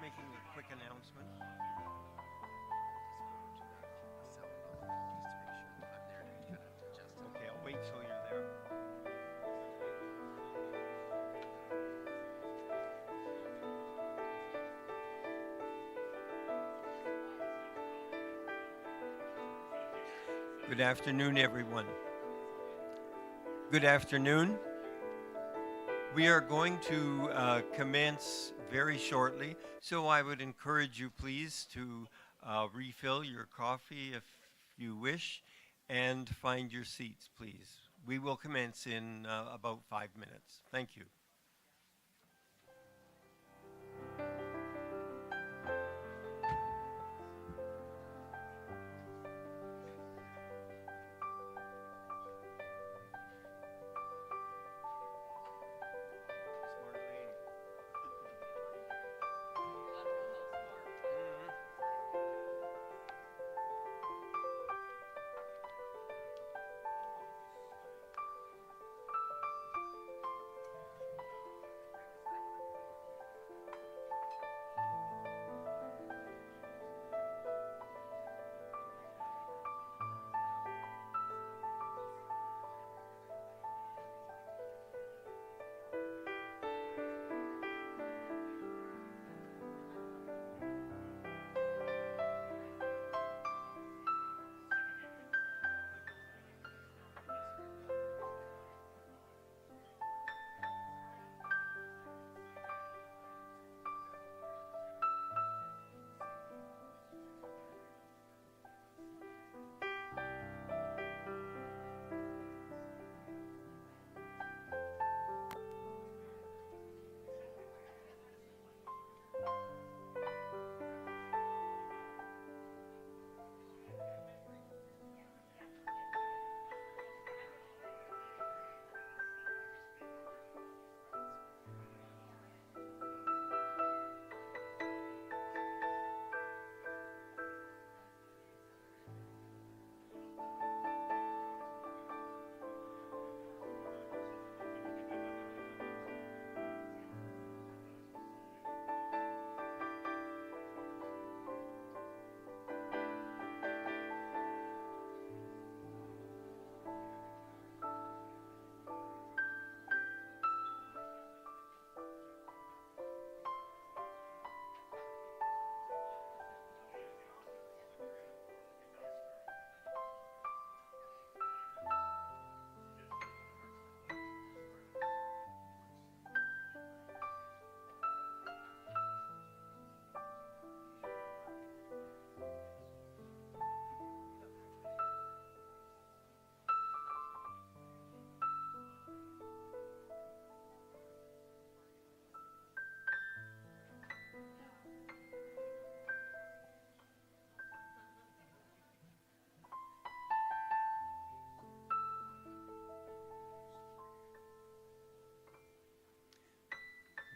making a quick announcement. Okay, I'll wait till you're there. Good afternoon, everyone. Good afternoon. We are going to commence very shortly, so I would encourage you, please, to refill your coffee if you wish and find your seats, please. We will commence in about 5 minutes. Thank you.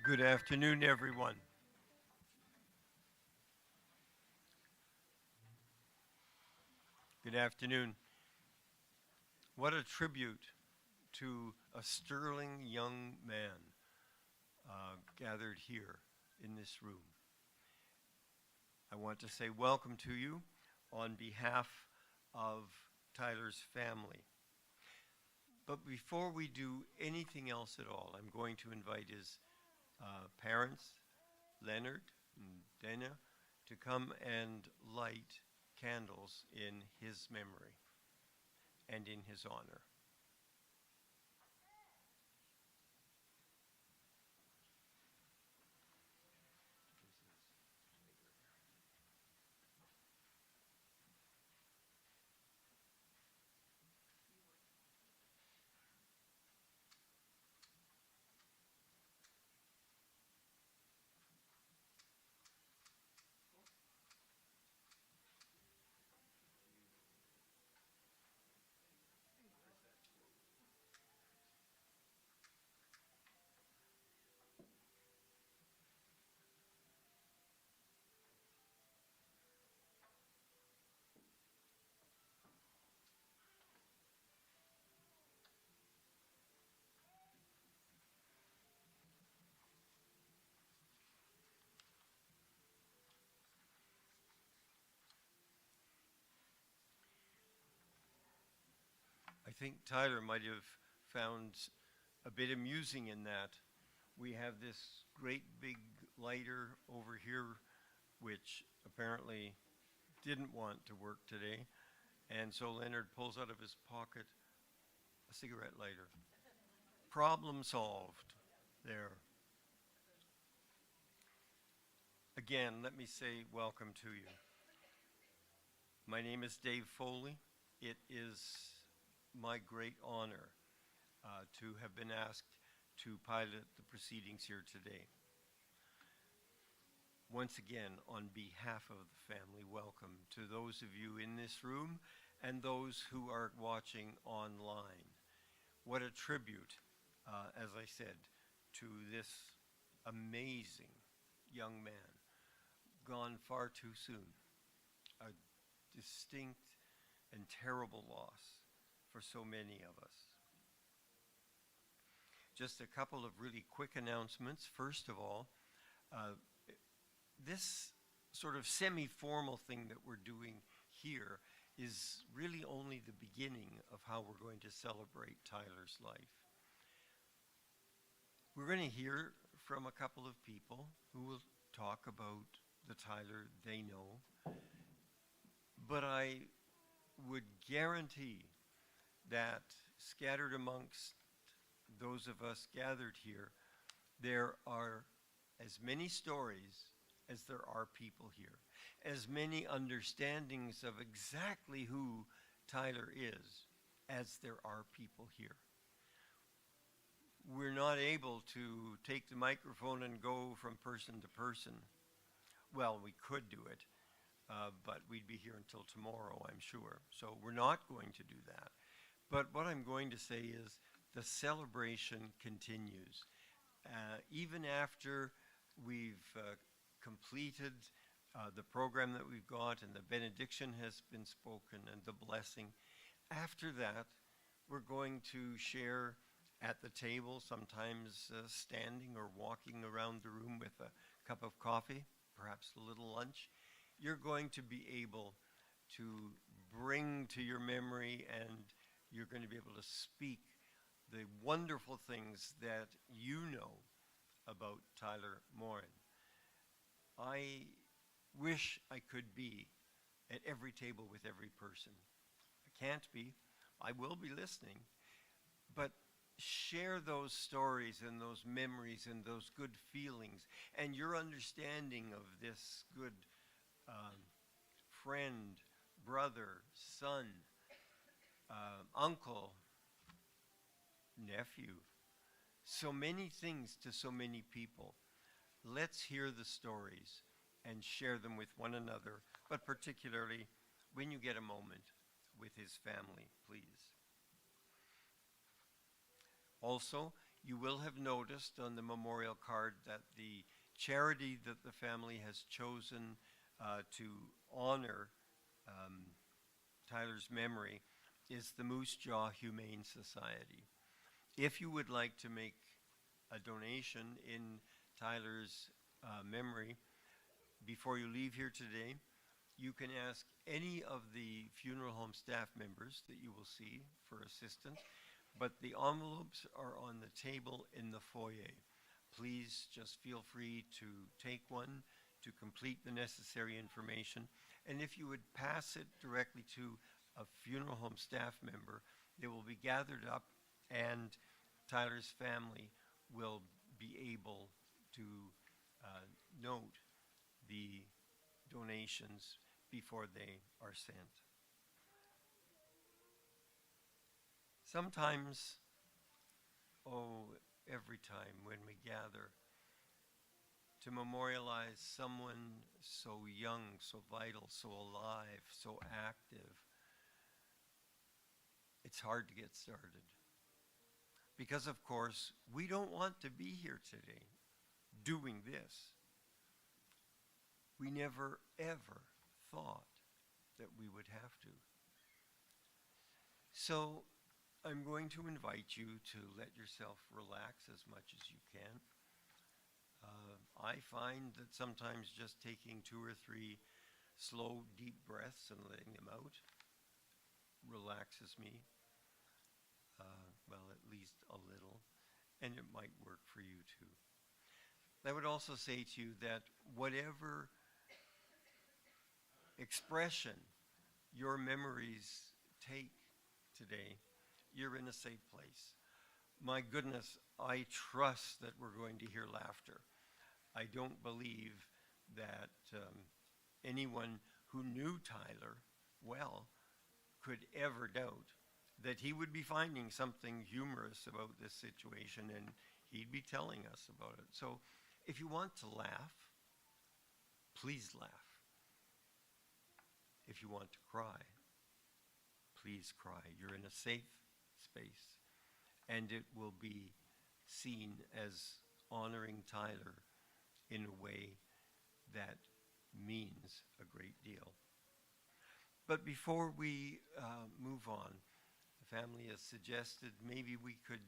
Good afternoon, everyone. Good afternoon. What a tribute to a sterling young man gathered here in this room. I want to say welcome to you on behalf of Tyler's family. But before we do anything else at all, I'm going to invite his parents, Leonard and Dana, to come and light candles in his memory and in his honor. think Tyler might have found a bit amusing in that we have this great big lighter over here, which apparently didn't want to work today. And so Leonard pulls out of his pocket a cigarette lighter. Problem solved there. Again, let me say welcome to you. My name is Dave Foley. It is my great honor to have been asked to pilot the proceedings here today. Once again, on behalf of the family, welcome to those of you in this room and those who are watching online. What a tribute, as I said, to this amazing young man, gone far too soon. A distinct and terrible loss for so many of us. Just a couple of really quick announcements. First of all, this sort of semi-formal thing that we're doing here is really only the beginning of how we're going to celebrate Tyler's life. We're going to hear from a couple of people who will talk about the Tyler they know, but I would guarantee that scattered amongst those of us gathered here, there are as many stories as there are people here, as many understandings of exactly who Tyler is as there are people here. We're not able to take the microphone and go from person to person. Well, we could do it, but we'd be here until tomorrow, I'm sure. So we're not going to do that. But what I'm going to say is the celebration continues. Even after we've completed the program that we've got and the benediction has been spoken and the blessing, after that, we're going to share at the table, sometimes standing or walking around the room with a cup of coffee, perhaps a little lunch. You're going to be able to bring to your memory, and you're going to be able to speak the wonderful things that you know about Tyler Morin. I wish I could be at every table with every person. I can't be. I will be listening. But share those stories and those memories and those good feelings and your understanding of this good friend, brother, son, uncle, nephew. So many things to so many people. Let's hear the stories and share them with one another, but particularly when you get a moment with his family, please. Also, you will have noticed on the memorial card that the charity that the family has chosen to honor Tyler's memory is the Moose Jaw Humane Society. If you would like to make a donation in Tyler's memory, before you leave here today, you can ask any of the funeral home staff members that you will see for assistance, but the envelopes are on the table in the foyer. Please just feel free to take one to complete the necessary information, and if you would pass it directly to a funeral home staff member, they will be gathered up and Tyler's family will be able to note the donations before they are sent. Sometimes, every time when we gather to memorialize someone so young, so vital, so alive, so active, it's hard to get started. Because, of course, we don't want to be here today doing this. We never, ever thought that we would have to. So I'm going to invite you to let yourself relax as much as you can. I find that sometimes just taking 2 or 3 slow, deep breaths and letting them out relaxes me. well, at least a little, and it might work for you too. I would also say to you that whatever expression your memories take today, you're in a safe place. My goodness, I trust that we're going to hear laughter. I don't believe that anyone who knew Tyler well could ever doubt that he would be finding something humorous about this situation, and he'd be telling us about it. So if you want to laugh, please laugh. If you want to cry, please cry. You're in a safe space, and it will be seen as honoring Tyler in a way that means a great deal. But before we move on, the family has suggested maybe we could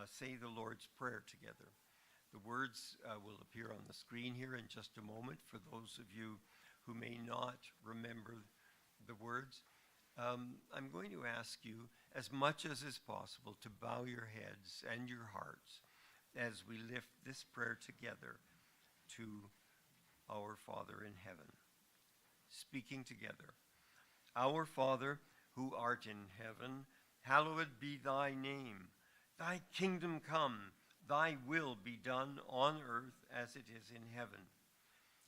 say the Lord's Prayer together. The words will appear on the screen here in just a moment for those of you who may not remember the words. I'm going to ask you, as much as is possible, to bow your heads and your hearts as we lift this prayer together to our Father in heaven. Speaking together. Our Father, who art in heaven, hallowed be thy name. Thy kingdom come, thy will be done on earth as it is in heaven.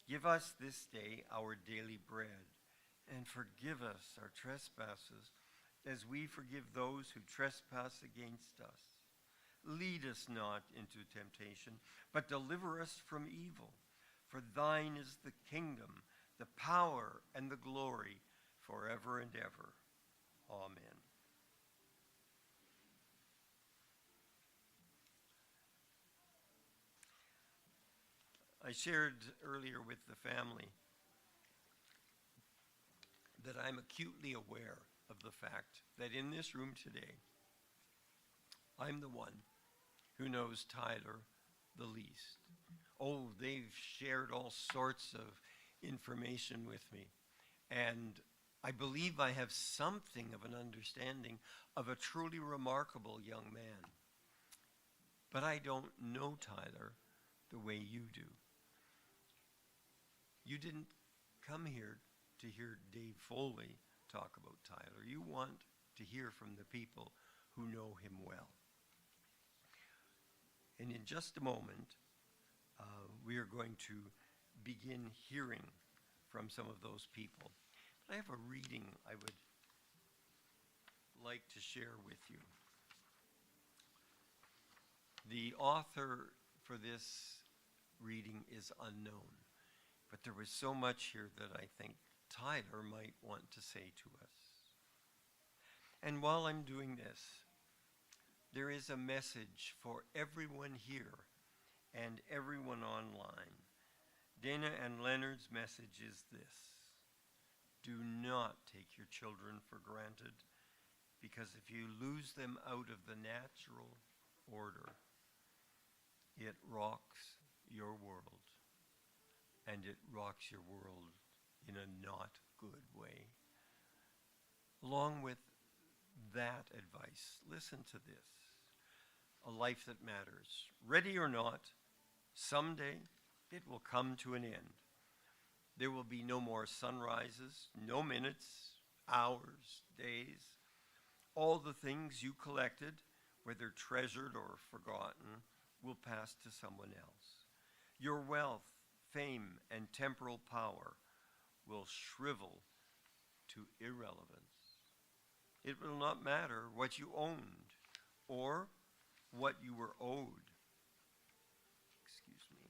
Give us this day our daily bread, and forgive us our trespasses, as we forgive those who trespass against us. Lead us not into temptation, but deliver us from evil. For thine is the kingdom, the power, and the glory, forever and ever. Amen. I shared earlier with the family that I'm acutely aware of the fact that in this room today, I'm the one who knows Tyler the least. Oh, they've shared all sorts of information with me, and I believe I have something of an understanding of a truly remarkable young man. But I don't know Tyler the way you do. You didn't come here to hear Dave Foley talk about Tyler. You want to hear from the people who know him well. And in just a moment, we are going to begin hearing from some of those people. But I have a reading I would like to share with you. The author for this reading is unknown, but there was so much here that I think Tyler might want to say to us. And while I'm doing this, there is a message for everyone here and everyone online. Dana and Leonard's message is this: do not take your children for granted, because if you lose them out of the natural order, it rocks your world, and it rocks your world in a not good way. Along with that advice, listen to this: a life that matters. Ready or not, someday it will come to an end. There will be no more sunrises, no minutes, hours, days. All the things you collected, whether treasured or forgotten, will pass to someone else. Your wealth, fame, and temporal power will shrivel to irrelevance. It will not matter what you owned or what you were owed. Excuse me.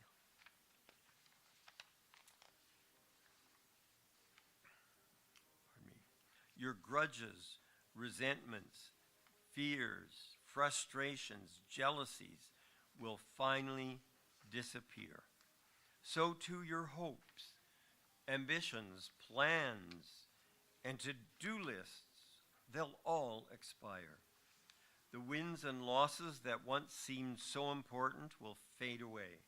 Pardon me. Your grudges, resentments, fears, frustrations, jealousies will finally disappear. So too your hopes, ambitions, plans, and to-do lists, they'll all expire. The wins and losses that once seemed so important will fade away.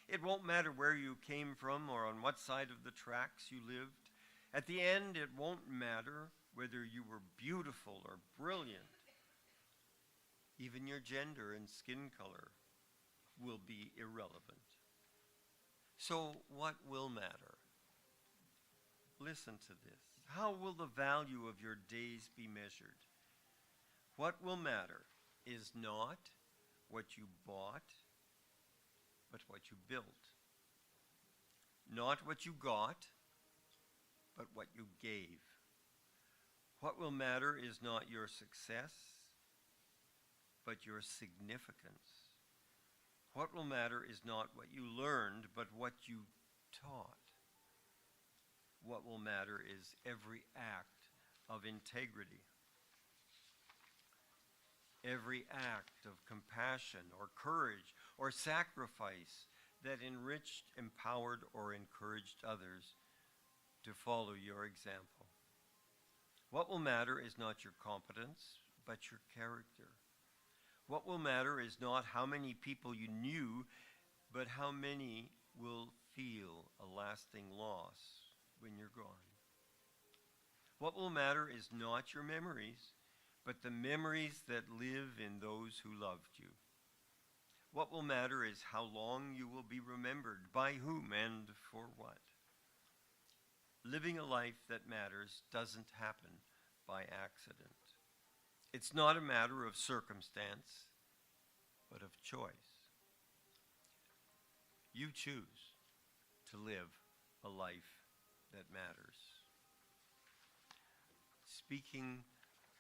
It won't matter where you came from or on what side of the tracks you lived. At the end, it won't matter whether you were beautiful or brilliant Even your gender and skin color will be irrelevant. So what will matter? Listen to this. How will the value of your days be measured? What will matter is not what you bought, but what you built. Not what you got, but what you gave. What will matter is not your success, but your significance. What will matter is not what you learned, but what you taught. What will matter is every act of integrity, every act of compassion or courage or sacrifice that enriched, empowered, or encouraged others to follow your example. What will matter is not your competence, but your character. What will matter is not how many people you knew, but how many will feel a lasting loss when you're gone. What will matter is not your memories, but the memories that live in those who loved you. What will matter is how long you will be remembered, by whom and for what. Living a life that matters doesn't happen by accident. It's not a matter of circumstance, but of choice. You choose to live a life that matters. Speaking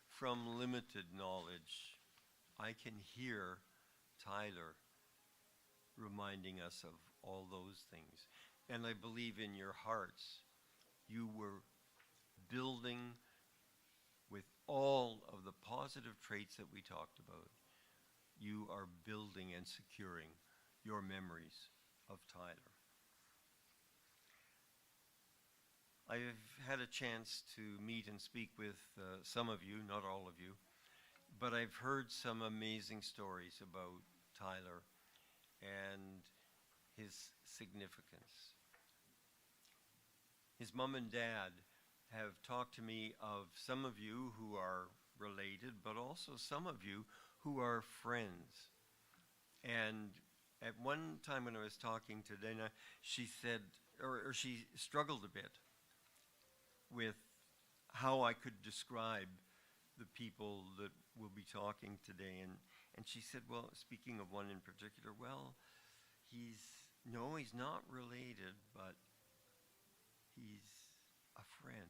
from limited knowledge, I can hear Tyler reminding us of all those things. And I believe in your hearts, you were building with all of the positive traits that we talked about. You are building and securing your memories of Tyler. I've had a chance to meet and speak with some of you, not all of you, but I've heard some amazing stories about Tyler and his significance. His mom and dad have talked to me of some of you who are related, but also some of you who are friends. And at one time when I was talking to Dana, she said, or she struggled a bit with how I could describe the people that we'll be talking today. And she said, well, speaking of one in particular, well, he's not related, but he's a friend.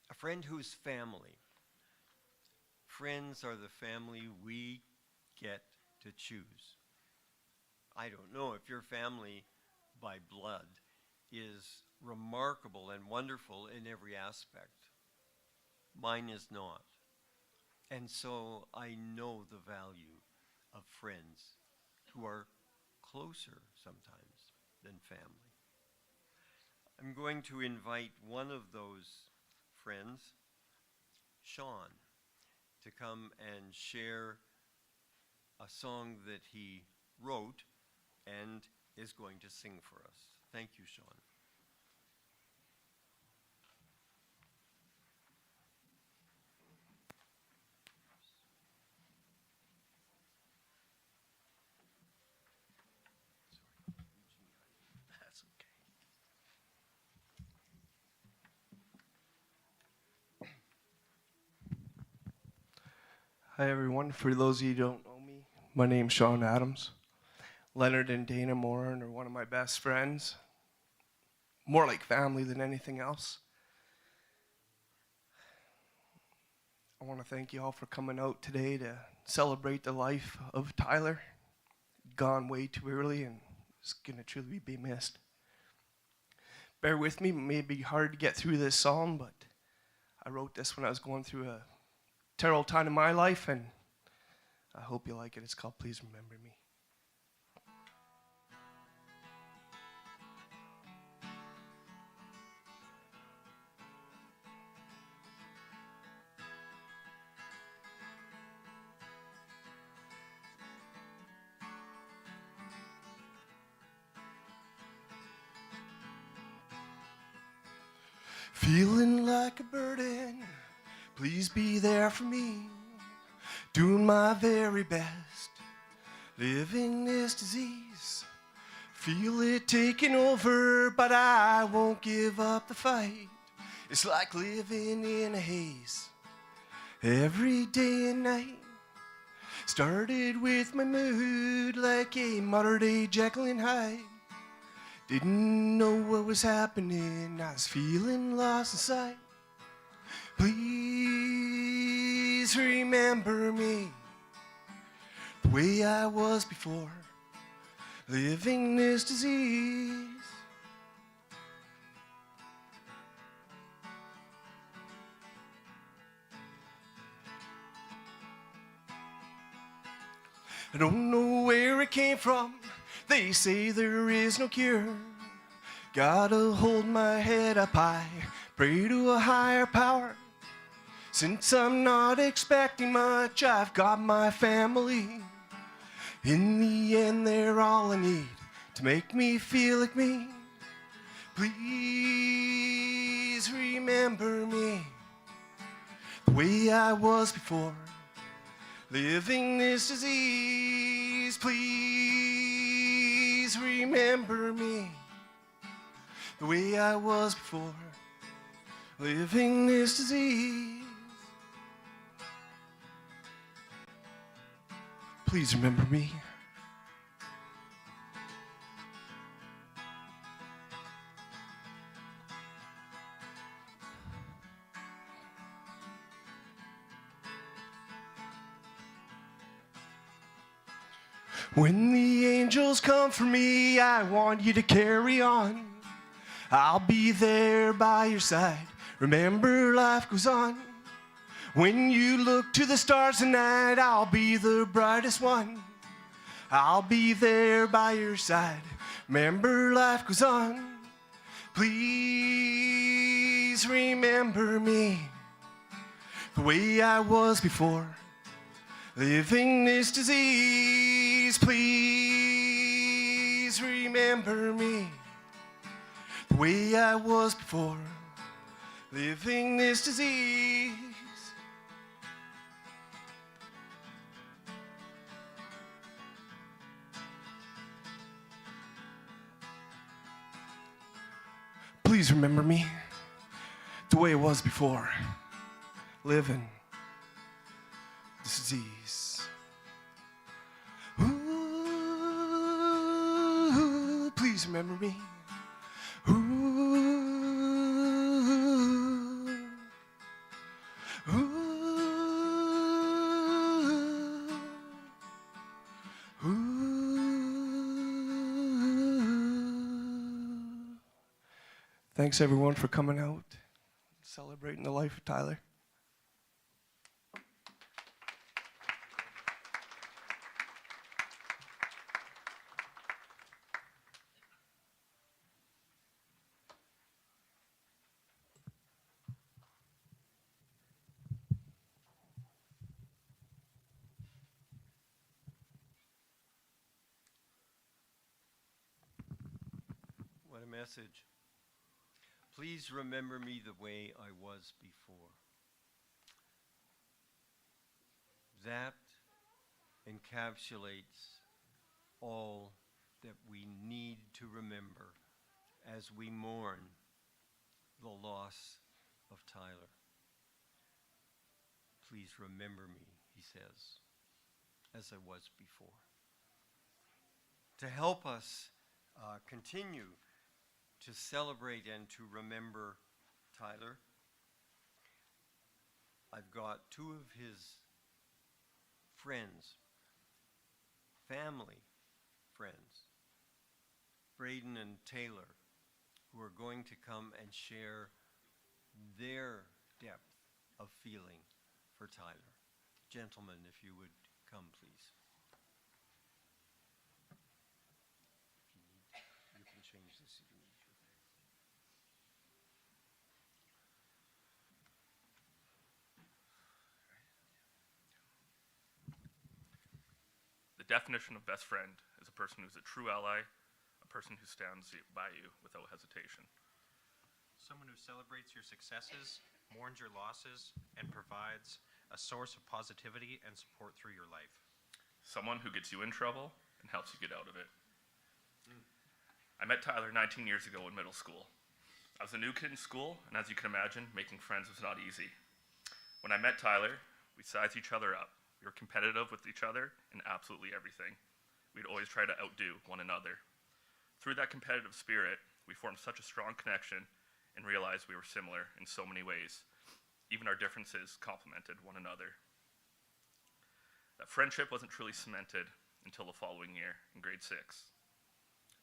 A friend who's family. Friends are the family we get to choose. I don't know if your family by blood is remarkable and wonderful in every aspect. Mine is not. And so I know the value of friends who are closer sometimes than family. I'm going to invite one of those friends, Sean, to come and share a song that he wrote and is going to sing for us. Thank you, Sean. That's okay. Hi everyone, for those of you who don't know me, my name's Sean Adams. Leonard and Dana Morin are one of my best friends. More like family than anything else. I want to thank you all for coming out today to celebrate the life of Tyler. Gone way too early and is going to truly be missed. Bear with me, it may be hard to get through this song, but I wrote this when I was going through a terrible time in my life, and I hope you like it. It's called Please Remember Me. Feeling like a burden, please be there for me. doing my very best, living this disease. Feel it taking over, but I won't give up the fight. It's like living in a haze, every day and night. Started with my mood like a modern-day Jekyll and Hyde. Didn't know what was happening, I was feeling lost inside. Please remember me the way I was before, living this disease. I don't know where it came from, they say there is no cure. Gotta hold my head up high, pray to a higher power. Since I'm not expecting much, I've got my family. In the end, they're all I need to make me feel like me. Please remember me the way I was before, living this disease. Please remember me the way I was before, living this disease. Please remember me. When the angels come for me, I want you to carry on. I'll be there by your side. Remember, life goes on. When you look to the stars tonight, I'll be the brightest one. I'll be there by your side. Remember, life goes on. Please remember me the way I was before, living this disease. Please remember me the way I was before, living this disease. Please remember me the way it was before, living this disease. Ooh, please remember me. Ooh, ooh, ooh. Thanks everyone for coming out, celebrating the life of Tyler. What a message. Please remember me the way I was before. That encapsulates all that we need to remember as we mourn the loss of Tyler. Please remember me, he says, as I was before. To help us continue to celebrate and to remember Tyler, I've got two of his friends, family friends, Braden and Taylor, who are going to come and share their depth of feeling for Tyler. Gentlemen, if you would come, please. If you need, you can change this if you need to. The definition of best friend is a person who's a true ally, a person who stands by you without hesitation. Someone who celebrates your successes, mourns your losses, and provides a source of positivity and support through your life? Someone who gets you in trouble and helps you get out of it. I met Tyler 19 years ago in middle school. I was a new kid in school, and as you can imagine, making friends was not easy. When I met Tyler, we sized each other up. We were competitive with each other in absolutely everything. We'd always try to outdo one another. Through that competitive spirit, we formed such a strong connection and realized we were similar in so many ways. Even our differences complemented one another. That friendship wasn't truly cemented until the following year in grade 6.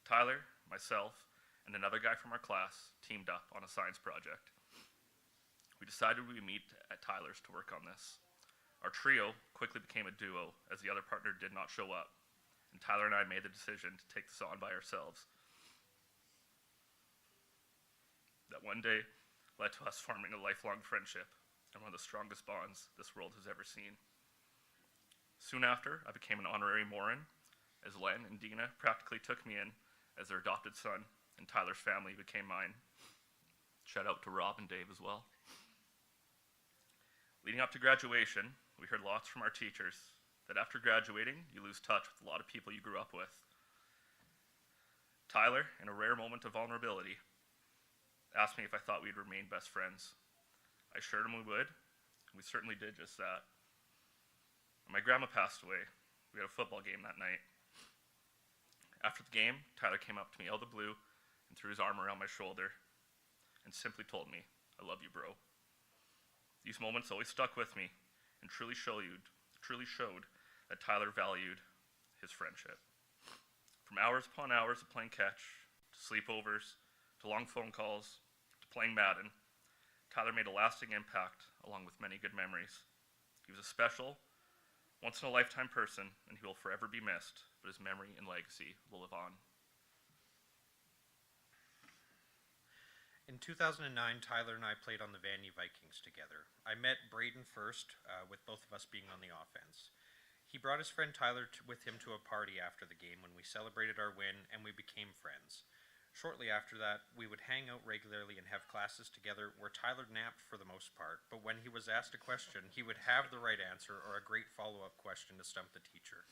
Tyler, myself, and another guy from our class teamed up on a science project. We decided we would meet at Tyler's to work on this. Our trio quickly became a duo as the other partner did not show up, and Tyler and I made the decision to take this on by ourselves. That one day led to us forming a lifelong friendship and one of the strongest bonds this world has ever seen. Soon after, I became an honorary Morin, as Len and Dina practically took me in as their adopted son, and Tyler's family became mine. Shout out to Rob and Dave as well. Leading up to graduation, we heard lots from our teachers that after graduating, you lose touch with a lot of people you grew up with. Tyler, in a rare moment of vulnerability, asked me if I thought we'd remain best friends. I assured him we would, and we certainly did just that. When my grandma passed away, we had a football game that night. After the game, Tyler came up to me out of the blue and threw his arm around my shoulder and simply told me, "I love you, bro." These moments always stuck with me and truly showed that Tyler valued his friendship. From hours upon hours of playing catch, to sleepovers, to long phone calls, to playing Madden, Tyler made a lasting impact along with many good memories. He was a special, once-in-a-lifetime person, and he will forever be missed, but his memory and legacy will live on. In 2009, Tyler and I played on the Vandy Vikings together. I met Braden first, with both of us being on the offense. He brought his friend Tyler with him to a party after the game when we celebrated our win, and we became friends. Shortly after that, we would hang out regularly and have classes together where Tyler napped for the most part, but when he was asked a question, he would have the right answer or a great follow-up question to stump the teacher.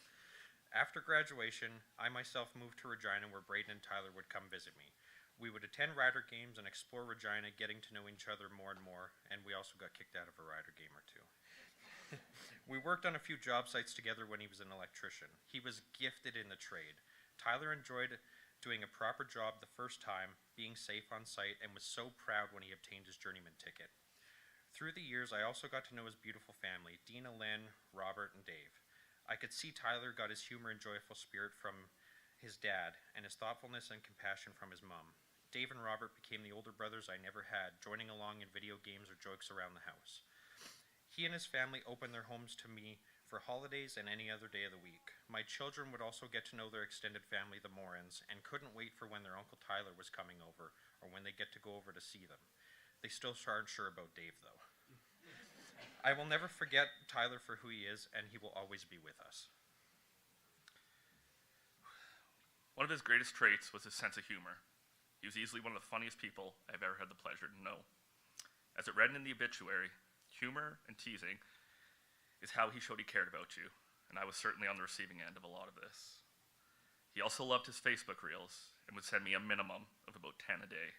After graduation, I myself moved to Regina where Braden and Tyler would come visit me. We would attend Rider games and explore Regina, getting to know each other more and more, and we also got kicked out of a Rider game or two. We worked on a few job sites together when he was an electrician. He was gifted in the trade. Tyler enjoyed doing a proper job the first time, being safe on site, and was so proud when he obtained his journeyman ticket. Through the years, I also got to know his beautiful family, Dina, Len, Robert, and Dave. I could see Tyler got his humor and joyful spirit from his dad, and his thoughtfulness and compassion from his mom. Dave and Robert became the older brothers I never had, joining along in video games or jokes around the house. He and his family opened their homes to me for holidays and any other day of the week. My children would also get to know their extended family, the Morins, and couldn't wait for when their Uncle Tyler was coming over, or when they get to go over to see them. They still aren't sure about Dave, though. I will never forget Tyler for who he is, and he will always be with us. One of his greatest traits was his sense of humor. He was easily one of the funniest people I've ever had the pleasure to know. As it read in the obituary, humor and teasing is how he showed he cared about you, and I was certainly on the receiving end of a lot of this. He also loved his Facebook reels and would send me a minimum of about 10 a day.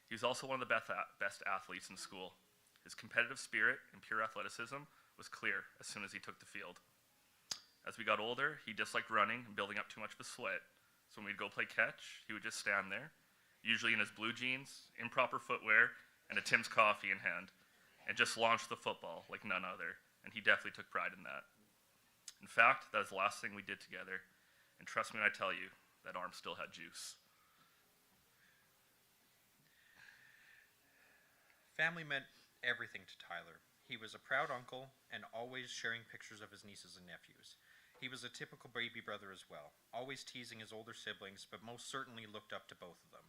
He was also one of the best athletes in school. His competitive spirit and pure athleticism was clear as soon as he took the field. As we got older, he disliked running and building up too much of a sweat, so when we'd go play catch, he would just stand there, usually in his blue jeans, improper footwear, and a Tim's coffee in hand, and just launch the football like none other, and he definitely took pride in that. In fact, that is the last thing we did together, and trust me when I tell you, that arm still had juice. Family meant everything to Tyler. He was a proud uncle and always sharing pictures of his nieces and nephews. He was a typical baby brother as well, always teasing his older siblings, but most certainly looked up to both of them.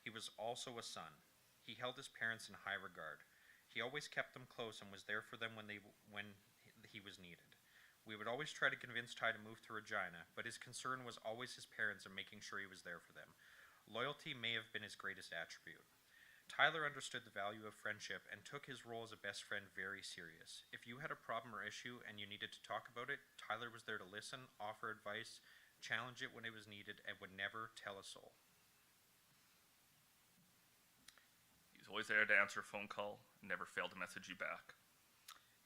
He was also a son. He held his parents in high regard. He always kept them close and was there for them when he was needed. We would always try to convince Ty to move to Regina, but his concern was always his parents and making sure he was there for them. Loyalty may have been his greatest attribute. Tyler understood the value of friendship and took his role as a best friend very serious. If you had a problem or issue and you needed to talk about it, Tyler was there to listen, offer advice, challenge it when it was needed, and would never tell a soul. He's always there to answer a phone call and never failed to message you back.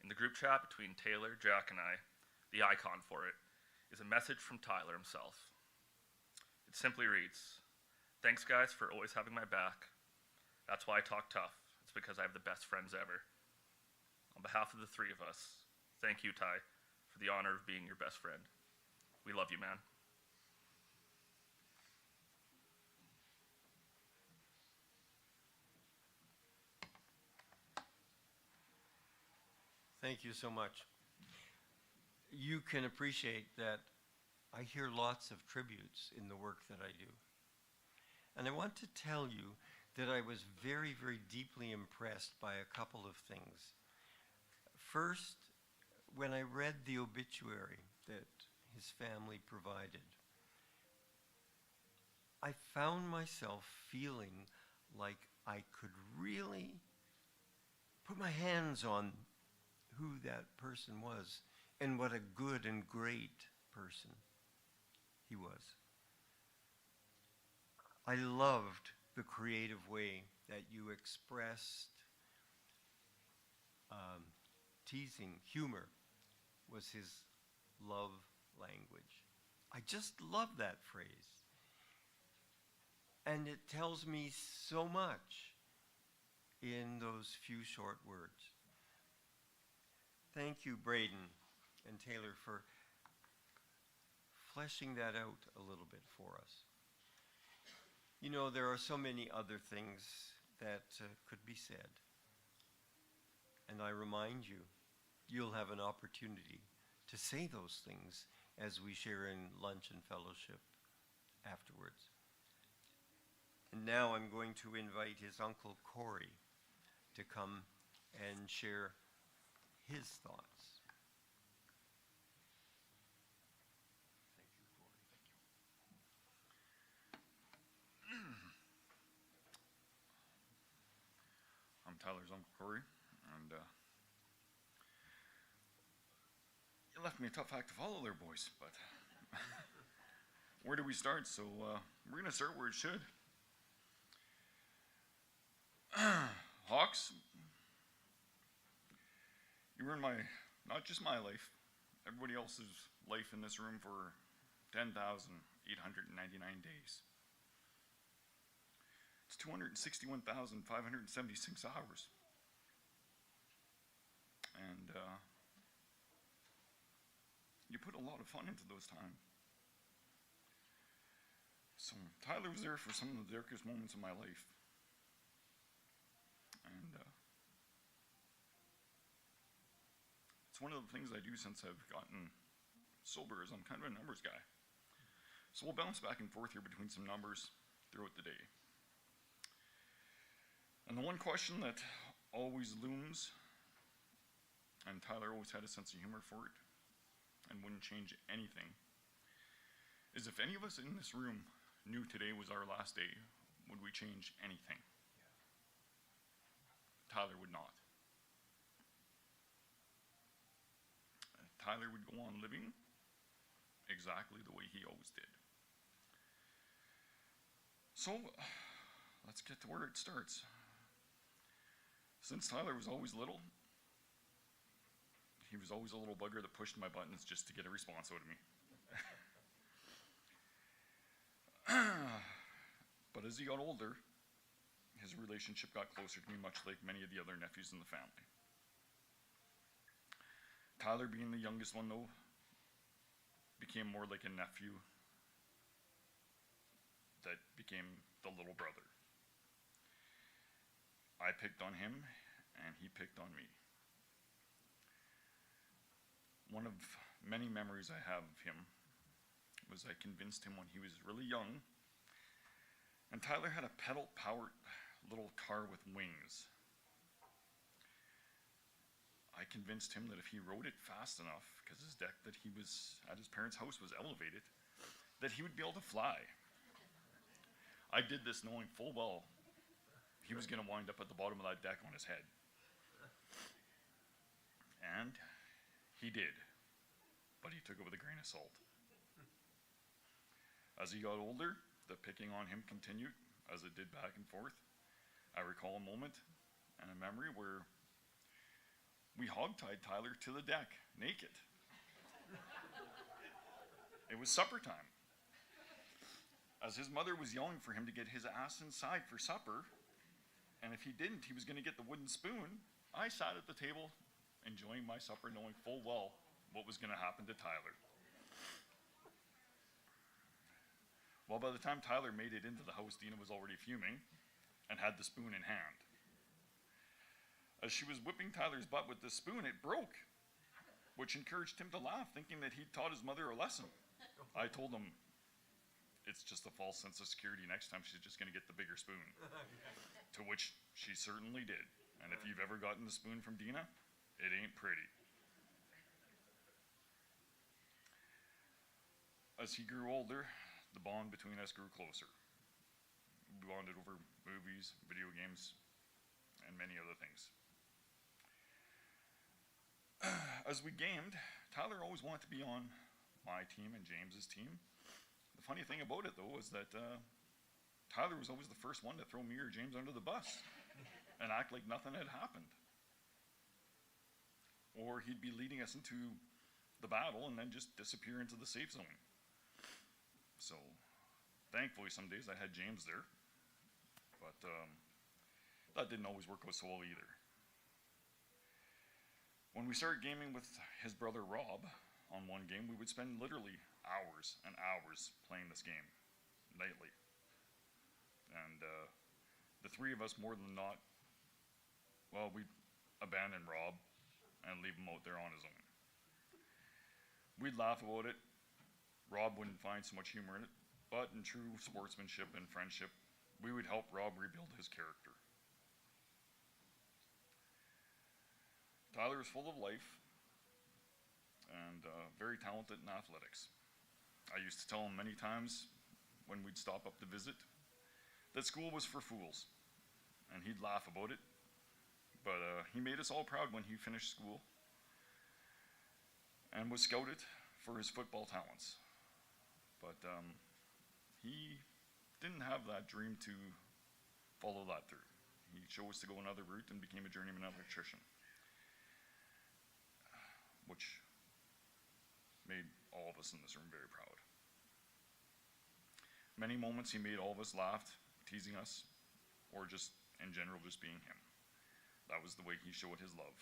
In the group chat between Taylor, Jack, and I, the icon for it is a message from Tyler himself. It simply reads, "Thanks guys for always having my back. That's why I talk tough. It's because I have the best friends ever." On behalf of the three of us, thank you, Ty, for the honor of being your best friend. We love you, man. Thank you so much. You can appreciate that I hear lots of tributes in the work that I do. And I want to tell you that I was very, very deeply impressed by a couple of things. First, when I read the obituary that his family provided, I found myself feeling like I could really put my hands on who that person was and what a good and great person he was. I loved the creative way that you expressed teasing. Humor was his love language. I just love that phrase. And it tells me so much in those few short words. Thank you, Braden and Taylor, for fleshing that out a little bit for us. You know, there are so many other things that could be said. And I remind you, you'll have an opportunity to say those things as we share in lunch and fellowship afterwards. And now I'm going to invite his uncle Corey to come and share his thoughts. Thank you, Corey. I'm Tyler's Uncle Corey, and you left me a tough act to follow there, boys, but where do we start? So we're going to start where it should. Hawks, you ruined not just my life, everybody else's life in this room for 10,899 days. It's 261,576 hours. And you put a lot of fun into those times. So Tyler was there for some of the darkest moments of my life. And it's one of the things I do since I've gotten sober is I'm kind of a numbers guy. So we'll bounce back and forth here between some numbers throughout the day. And the one question that always looms, and Tyler always had a sense of humor for it, and wouldn't change anything, is if any of us in this room knew today was our last day, would we change anything? Tyler would not. Tyler would go on living exactly the way he always did. So, let's get to where it starts. Since Tyler was always little, he was always a little bugger that pushed my buttons just to get a response out of me. But as he got older, his relationship got closer to me, much like many of the other nephews in the family. Tyler, being the youngest one, though, became more like a nephew that became the little brother. I picked on him, and he picked on me. One of many memories I have of him was I convinced him when he was really young, and Tyler had a pedal-powered little car with wings. I convinced him that if he rode it fast enough, because his deck that he was at his parents' house was elevated, that he would be able to fly. I did this knowing full well he was going to wind up at the bottom of that deck on his head. And he did, but he took it with a grain of salt. As he got older, the picking on him continued, as it did back and forth. I recall a moment and a memory where we hogtied Tyler to the deck, naked. It was supper time. As his mother was yelling for him to get his ass inside for supper, and if he didn't, he was going to get the wooden spoon, I sat at the table enjoying my supper, knowing full well what was going to happen to Tyler. Well, by the time Tyler made it into the house, Dina was already fuming and had the spoon in hand. As she was whipping Tyler's butt with the spoon, it broke, which encouraged him to laugh, thinking that he'd taught his mother a lesson. I told him, it's just a false sense of security. Next time she's just going to get the bigger spoon. To which she certainly did. And if you've ever gotten the spoon from Dina, it ain't pretty. As he grew older, the bond between us grew closer. We bonded over movies, video games, and many other things. As we gamed, Tyler always wanted to be on my team and James's team. The funny thing about it, though, was that Tyler was always the first one to throw me or James under the bus and act like nothing had happened. Or he'd be leading us into the battle and then just disappear into the safe zone. So, thankfully, some days I had James there, but that didn't always work out so well either. When we started gaming with his brother Rob on one game, we would spend literally hours and hours playing this game nightly. And the three of us, more than not, well, we'd abandon Rob and leave him out there on his own. We'd laugh about it. Rob wouldn't find so much humor in it, but in true sportsmanship and friendship, we would help Rob rebuild his character. Tyler is full of life and very talented in athletics. I used to tell him many times when we'd stop up to visit that school was for fools, and he'd laugh about it, but he made us all proud when he finished school and was scouted for his football talents. But he didn't have that dream to follow that through. He chose to go another route and became a journeyman electrician, which made all of us in this room very proud. Many moments he made all of us laugh, teasing us, or just in general just being him. That was the way he showed his love.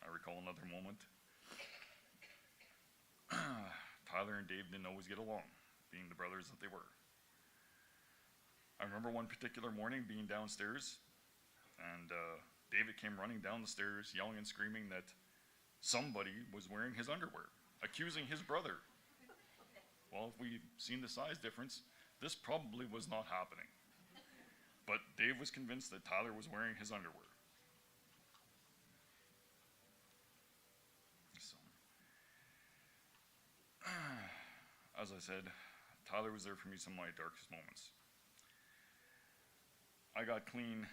I recall another moment. Tyler and Dave didn't always get along, being the brothers that they were. I remember one particular morning being downstairs, and David came running down the stairs, yelling and screaming that somebody was wearing his underwear, accusing his brother. Well, if we'd seen the size difference, this probably was not happening. But Dave was convinced that Tyler was wearing his underwear. So, as I said, Tyler was there for me some of my darkest moments. I got clean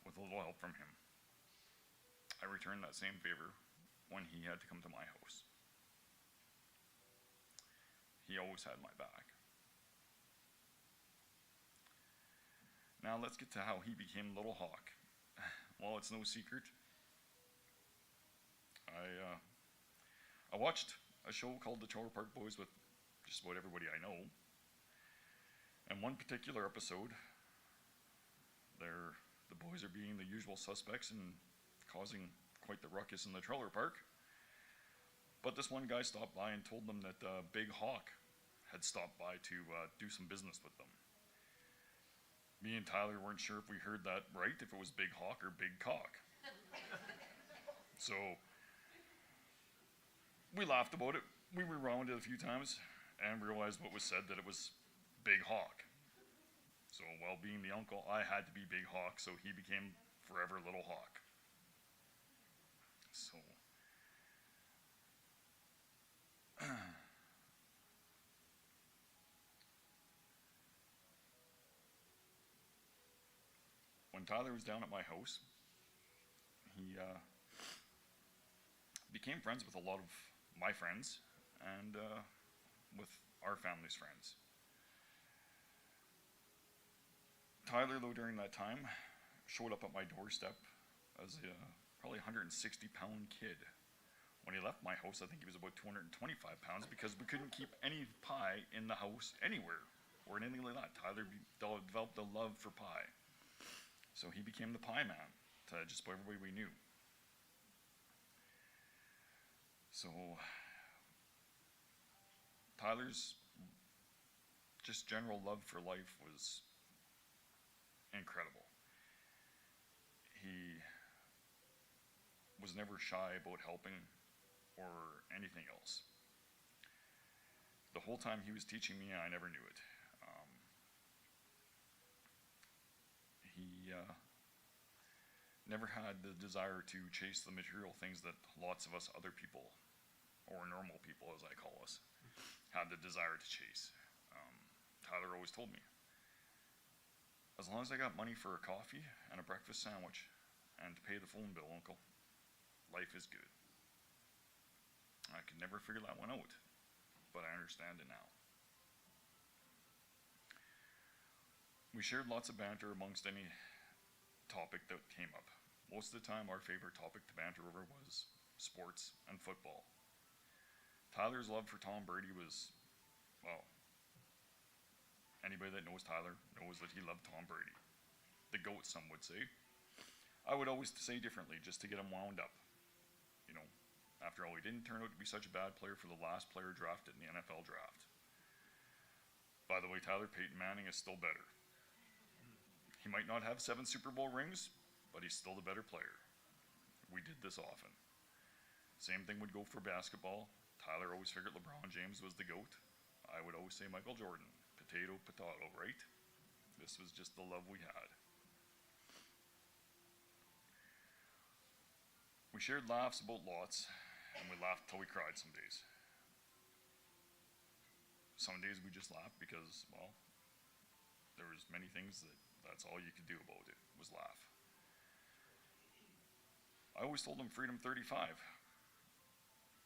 with a little help from him. I returned that same favor when he had to come to my house. He always had my back. Now let's get to how he became Little Hawk. Well, it's no secret. I watched a show called The Trailer Park Boys with just about everybody I know. And one particular episode, the boys are being the usual suspects and causing quite the ruckus in the trailer park. But this one guy stopped by and told them that Big Hawk had stopped by to do some business with them. Me and Tyler weren't sure if we heard that right, if it was Big Hawk or Big Cock. So we laughed about it. We rewound it a few times and realized what was said, that it was Big Hawk. So while being the uncle, I had to be Big Hawk, so he became forever Little Hawk. So when Tyler was down at my house, he became friends with a lot of my friends and with our family's friends. Tyler, though, during that time, showed up at my doorstep as a probably 160-pound kid. When he left my house, I think he was about 225 pounds because we couldn't keep any pie in the house anywhere or anything like that. Tyler developed a love for pie. So he became the pie man to just about everybody we knew. So Tyler's just general love for life was incredible. He was never shy about helping or anything else. The whole time he was teaching me, I never knew it. He never had the desire to chase the material things that lots of us other people, or normal people as I call us, had the desire to chase. Tyler always told me, as long as I got money for a coffee and a breakfast sandwich and to pay the phone bill, Uncle, life is good. I could never figure that one out, but I understand it now. We shared lots of banter amongst any topic that came up. Most of the time, our favorite topic to banter over was sports and football. Tyler's love for Tom Brady was, well, anybody that knows Tyler knows that he loved Tom Brady. The GOAT, some would say. I would always say differently just to get him wound up. You know, after all, he didn't turn out to be such a bad player for the last player drafted in the NFL draft. By the way, Tyler Peyton Manning is still better. He might not have 7 Super Bowl rings, but he's still the better player. We did this often. Same thing would go for basketball. Tyler always figured LeBron James was the GOAT. I would always say Michael Jordan. Potato, right? This was just the love we had. We shared laughs about lots, and we laughed till we cried some days. Some days we just laughed because, well, there was many things that's all you could do about it, was laugh. I always told him Freedom 35.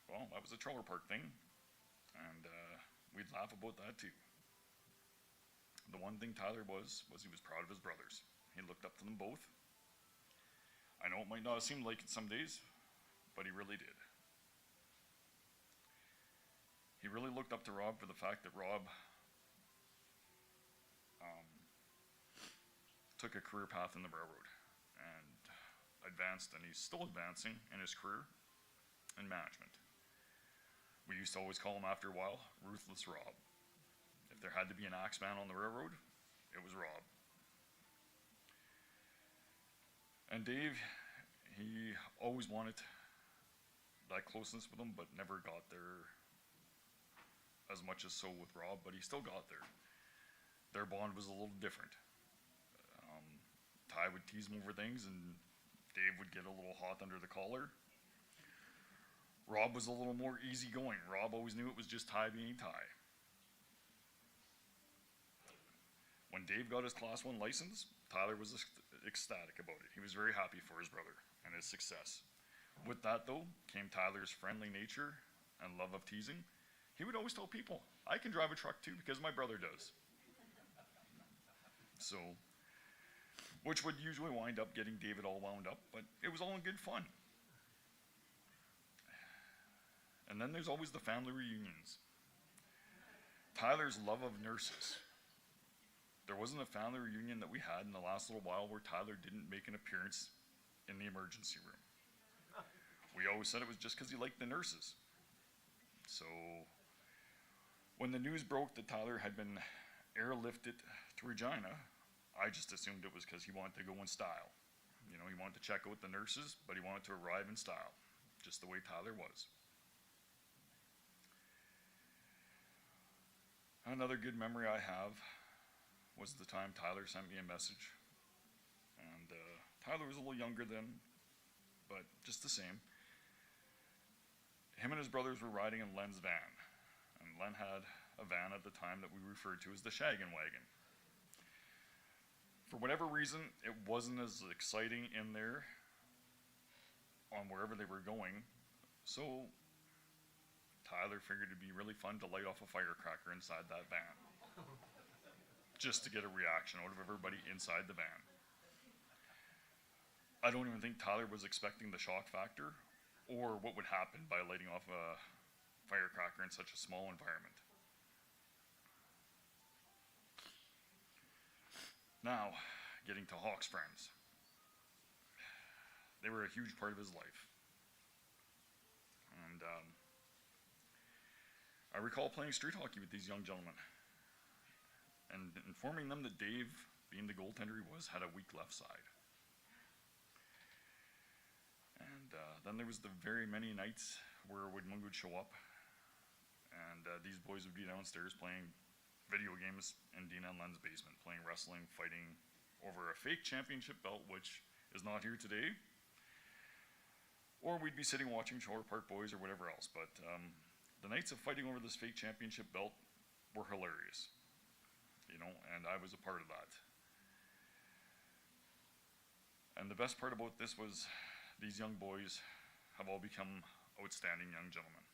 Well, that was a trailer park thing, and we'd laugh about that too. The one thing Tyler was he was proud of his brothers. He looked up to them both. I know it might not have seemed like it some days, but he really did. He really looked up to Rob for the fact that Rob took a career path in the railroad and advanced, and he's still advancing in his career in management. We used to always call him after a while, Ruthless Rob. If there had to be an axe man on the railroad, it was Rob. And Dave, he always wanted that closeness with him, but never got there as much as so with Rob, but he still got there. Their bond was a little different. Ty would tease him over things, and Dave would get a little hot under the collar. Rob was a little more easygoing. Rob always knew it was just Ty being Ty. When Dave got his Class 1 license, Tyler was ecstatic about it. He was very happy for his brother and his success. With that, though, came Tyler's friendly nature and love of teasing. He would always tell people, I can drive a truck too because my brother does. So, which would usually wind up getting David all wound up, but it was all in good fun. And then there's always the family reunions. Tyler's love of nurses. There wasn't a family reunion that we had in the last little while where Tyler didn't make an appearance in the emergency room. We always said it was just because he liked the nurses. So, when the news broke that Tyler had been airlifted to Regina, I just assumed it was because he wanted to go in style. You know, he wanted to check out the nurses, but he wanted to arrive in style, just the way Tyler was. Another good memory I have was the time Tyler sent me a message. And Tyler was a little younger then, but just the same. Him and his brothers were riding in Len's van. And Len had a van at the time that we referred to as the Shaggin' Wagon. For whatever reason, it wasn't as exciting in there on wherever they were going. So Tyler figured it'd be really fun to light off a firecracker inside that van. Just to get a reaction out of everybody inside the van. I don't even think Tyler was expecting the shock factor or what would happen by lighting off a firecracker in such a small environment. Now, getting to Hawk's friends. They were a huge part of his life. And I recall playing street hockey with these young gentlemen and informing them that Dave, being the goaltender he was, had a weak left side. And then there was the very many nights where Woodmung would show up and these boys would be downstairs playing video games in Dina and Len's basement, playing wrestling, fighting over a fake championship belt, which is not here today. Or we'd be sitting watching Shore Park Boys or whatever else. But the nights of fighting over this fake championship belt were hilarious, you know, and I was a part of that. And the best part about this was these young boys have all become outstanding young gentlemen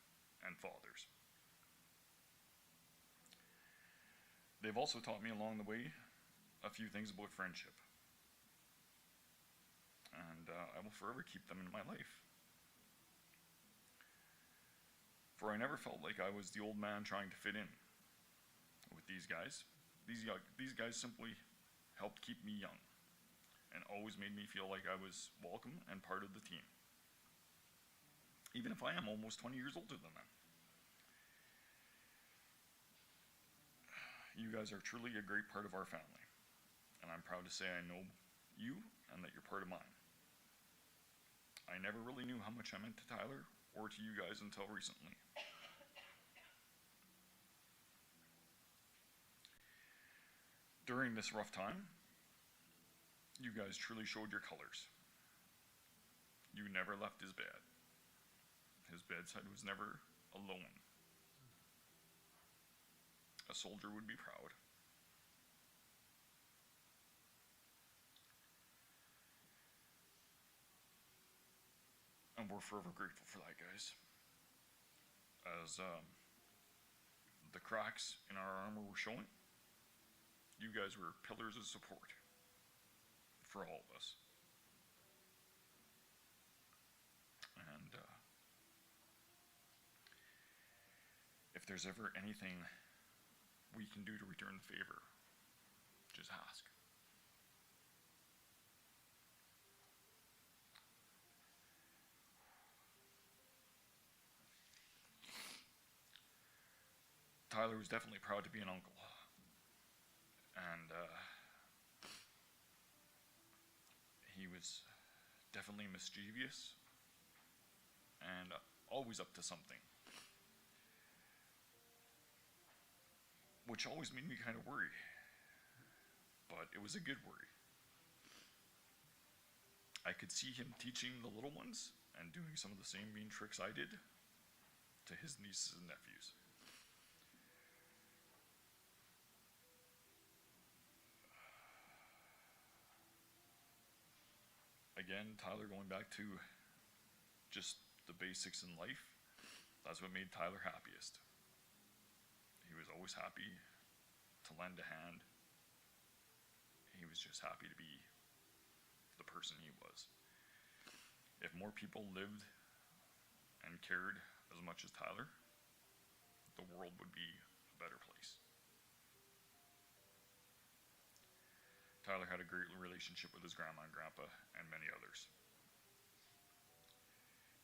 and fathers. They've also taught me along the way a few things about friendship. And I will forever keep them in my life. For I never felt like I was the old man trying to fit in with these guys. These guys simply helped keep me young and always made me feel like I was welcome and part of the team. Even if I am almost 20 years older than them. You guys are truly a great part of our family, and I'm proud to say I know you and that you're part of mine. I never really knew how much I meant to Tyler or to you guys until recently. During this rough time, you guys truly showed your colors. You never left his bed. His bedside was never alone. A soldier would be proud. And we're forever grateful for that, guys. As the cracks in our armor were showing, you guys were pillars of support for all of us. And if there's ever anything we can do to return the favor, just ask. Tyler was definitely proud to be an uncle. And he was definitely mischievous and always up to something. Which always made me kind of worry. But it was a good worry. I could see him teaching the little ones and doing some of the same mean tricks I did to his nieces and nephews. Again, Tyler, going back to just the basics in life, that's what made Tyler happiest. He was always happy to lend a hand. He was just happy to be the person he was. If more people lived and cared as much as Tyler, the world would be a better place. Tyler had a great relationship with his grandma and grandpa and many others.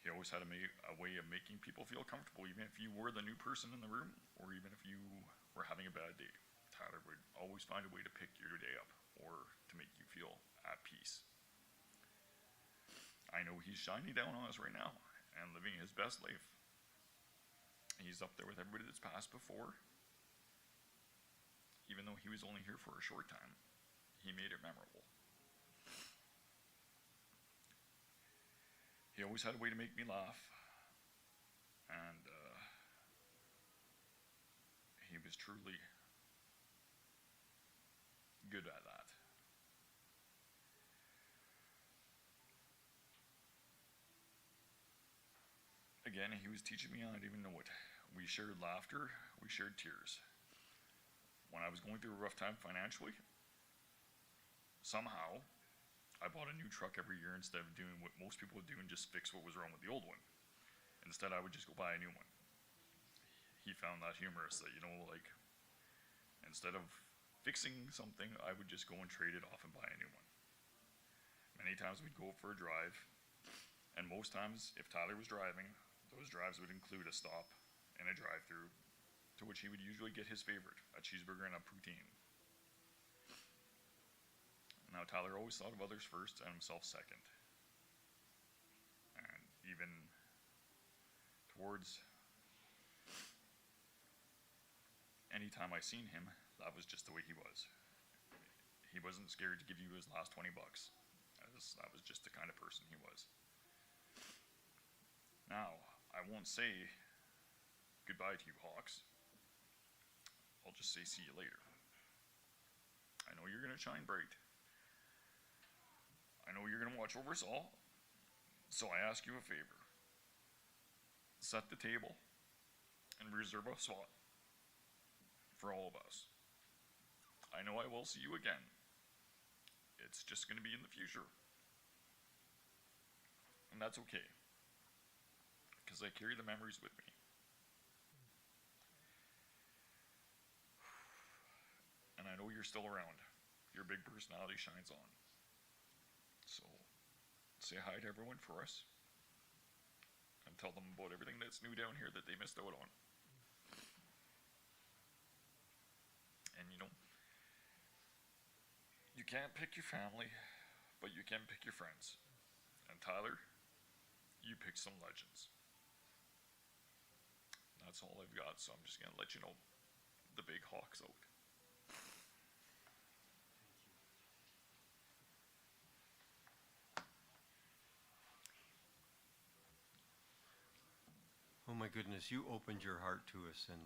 He always had a way of making people feel comfortable, even if you were the new person in the room, or even if you were having a bad day. Tyler would always find a way to pick your day up, or to make you feel at peace. I know he's shining down on us right now, and living his best life. He's up there with everybody that's passed before. Even though he was only here for a short time, he made it memorable. He always had a way to make me laugh, and he was truly good at that. again, he was teaching me, and I didn't even know it. We shared laughter, we shared tears. When I was going through a rough time financially, somehow I bought a new truck every year instead of doing what most people would do and just fix what was wrong with the old one. Instead, I would just go buy a new one. He found that humorous that, like, instead of fixing something, I would just go and trade it off and buy a new one. Many times we'd go for a drive, and most times, if Tyler was driving, those drives would include a stop and a drive-through, to which he would usually get his favorite, a cheeseburger and a poutine. Now, Tyler always thought of others first and himself second. And even towards any time I seen him, that was just the way he was. He wasn't scared to give you his last 20 bucks. That was just the kind of person he was. Now, I won't say goodbye to you, Hawks. I'll just say see you later. I know you're gonna shine bright. I know you're gonna watch over us all. So I ask you a favor. Set the table and reserve a spot for all of us. I know I will see you again. It's just gonna be in the future. And that's okay, because I carry the memories with me. And I know you're still around. Your big personality shines on. So, say hi to everyone for us, and tell them about everything that's new down here that they missed out on. And you can't pick your family, but you can pick your friends. And Tyler, you picked some legends. That's all I've got, so I'm just gonna let you know the big Hawk's out. Oh my goodness, you opened your heart to us, and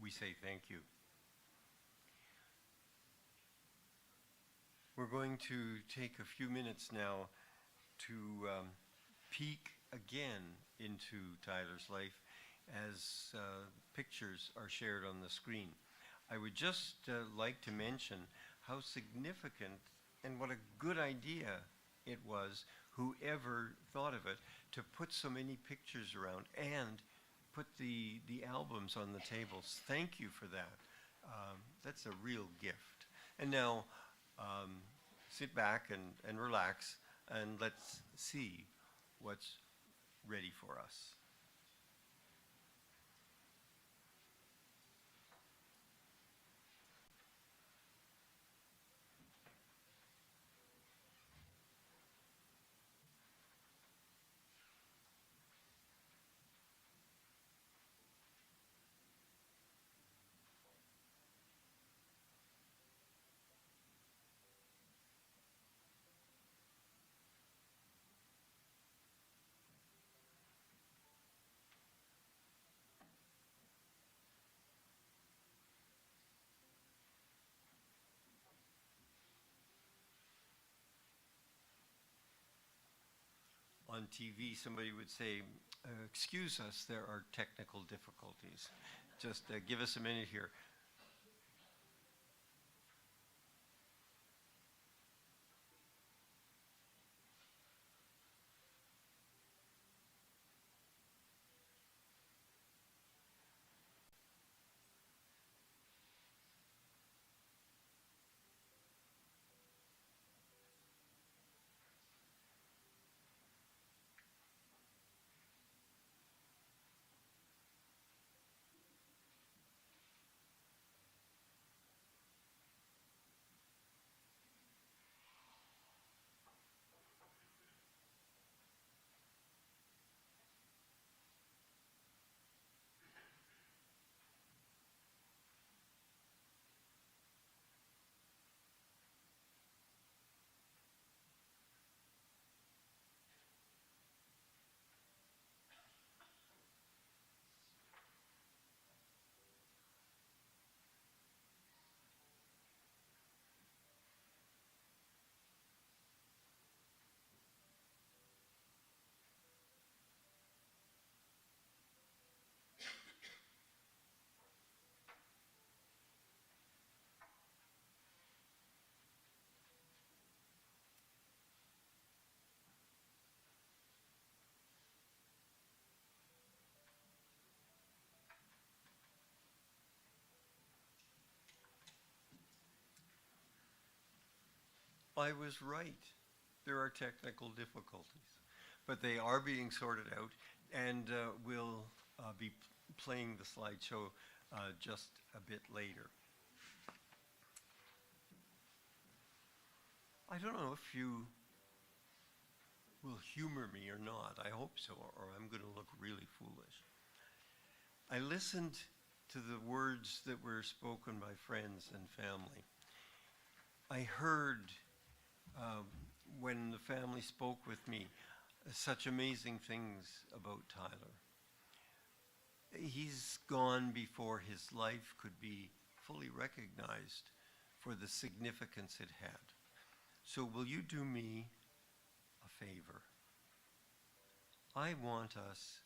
we say thank you. We're going to take a few minutes now to peek again into Tyler's life as pictures are shared on the screen. I would just like to mention how significant and what a good idea it was, whoever thought of it, to put so many pictures around and put the albums on the tables. Thank you for that. That's a real gift. And now, sit back and relax, and let's see what's ready for us. On TV, somebody would say, excuse us, there are technical difficulties. Just give us a minute here. I was right. There are technical difficulties, but they are being sorted out, and we'll be playing the slideshow just a bit later. I don't know if you will humor me or not. I hope so, or I'm going to look really foolish. I listened to the words that were spoken by friends and family. I heard when the family spoke with me such amazing things about Tyler. He's gone before his life could be fully recognized for the significance it had. So will you do me a favor? I want us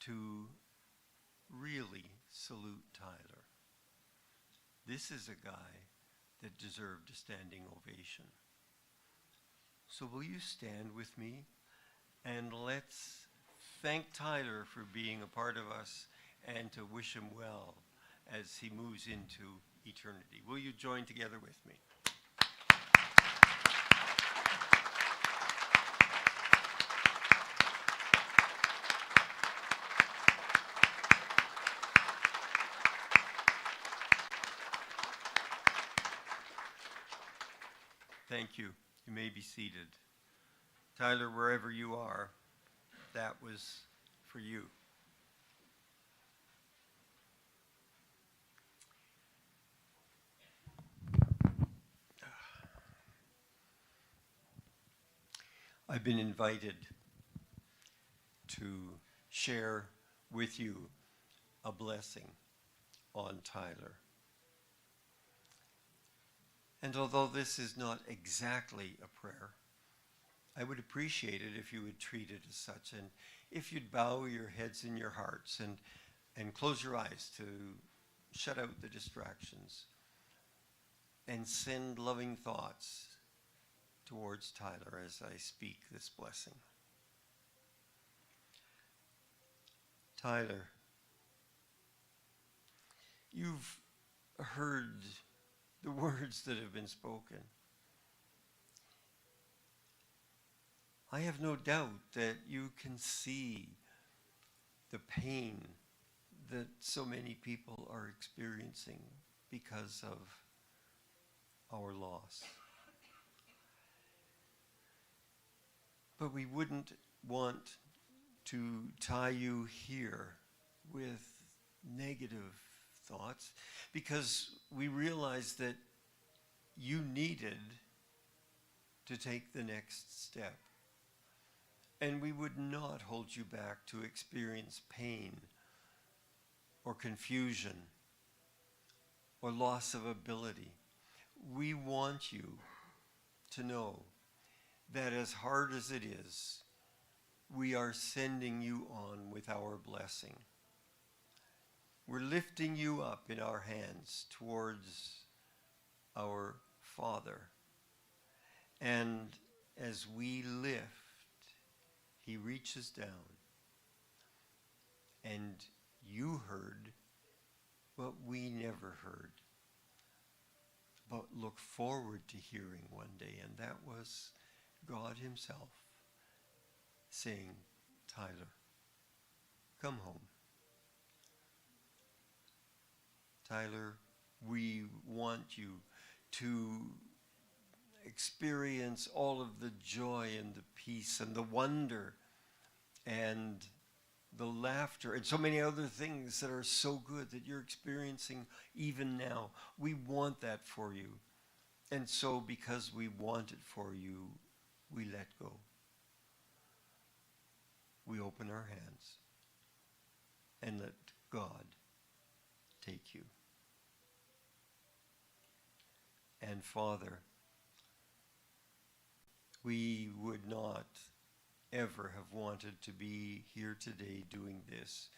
to really salute Tyler. This is a guy that deserved a standing ovation. So will you stand with me and let's thank Tyler for being a part of us and to wish him well as he moves into eternity. Will you join together with me? Thank you. You may be seated. Tyler, wherever you are, that was for you. I've been invited to share with you a blessing on Tyler. And although this is not exactly a prayer, I would appreciate it if you would treat it as such, and if you'd bow your heads and your hearts and close your eyes to shut out the distractions and send loving thoughts towards Tyler as I speak this blessing. Tyler, you've heard the words that have been spoken. I have no doubt that you can see the pain that so many people are experiencing because of our loss. But we wouldn't want to tie you here with negative thoughts, because we realized that you needed to take the next step. And we would not hold you back to experience pain or confusion or loss of ability. We want you to know that as hard as it is, we are sending you on with our blessing. We're lifting you up in our hands towards our Father. And as we lift, he reaches down. And you heard what we never heard, but look forward to hearing one day. And that was God himself saying, Tyler, come home. Tyler, we want you to experience all of the joy and the peace and the wonder and the laughter and so many other things that are so good that you're experiencing even now. We want that for you. And so because we want it for you, we let go. We open our hands and let God take you. And Father, we would not ever have wanted to be here today doing this,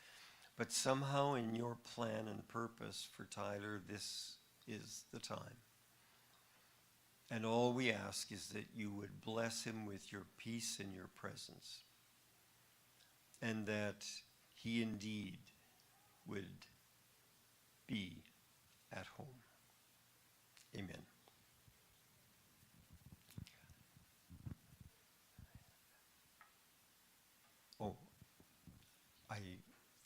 but somehow in your plan and purpose for Tyler, this is the time. And all we ask is that you would bless him with your peace and your presence, and that he indeed would be at home. Amen.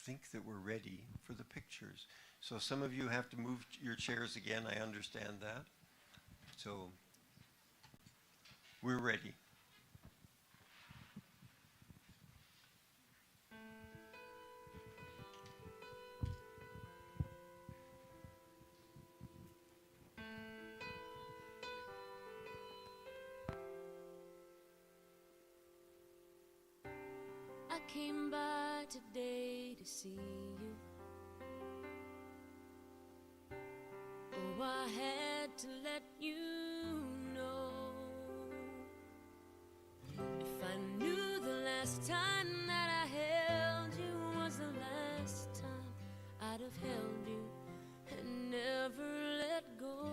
think that we're ready for the pictures. So some of you have to move your chairs again. I understand that. So we're ready. I came by today to see you. Oh, I had to let you know. If I knew the last time that I held you was the last time, I'd have held you and never let go.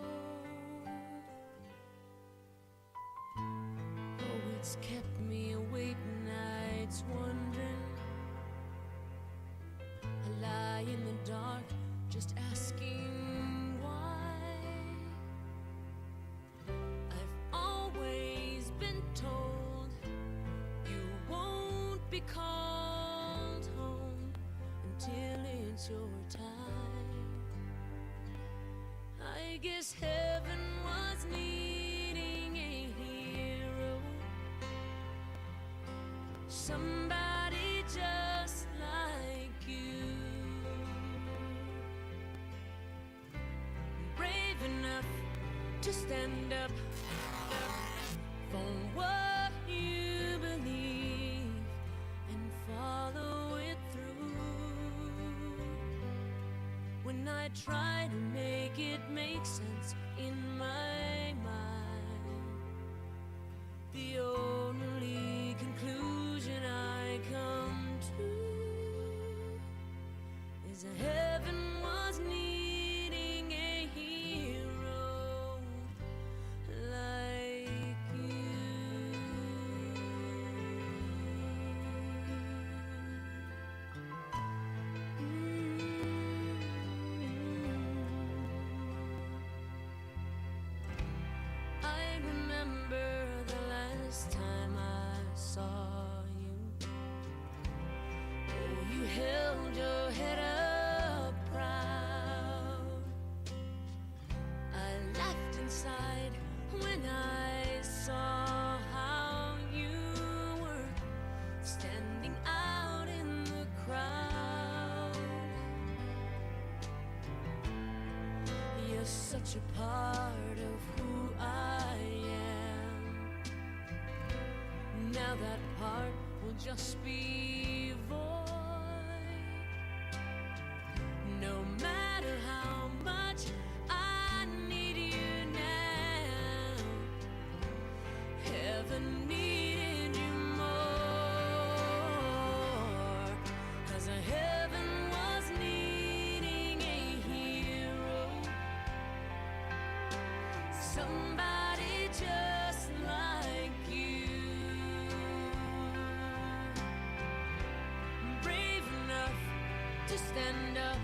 Oh, it's kept me awake nights wondering. I lie in the dark just asking why. I've always been told you won't be called home until it's your time. I guess heaven was needing a hero, somebody just like you, brave enough to stand up for what you believe and follow it through. When I try to make it make sense in my mind, the only conclusion I come to is that heaven was needing a hero like you. I remember the last time I saw you. Oh, you held your head up proud. I laughed inside when I saw how you were standing out in the crowd. You're such a part of who I am. Now that part will just be void. No matter how much I need you now, heaven needed you more. 'Cause heaven was needing a hero, somebody just like you, brave enough to stand up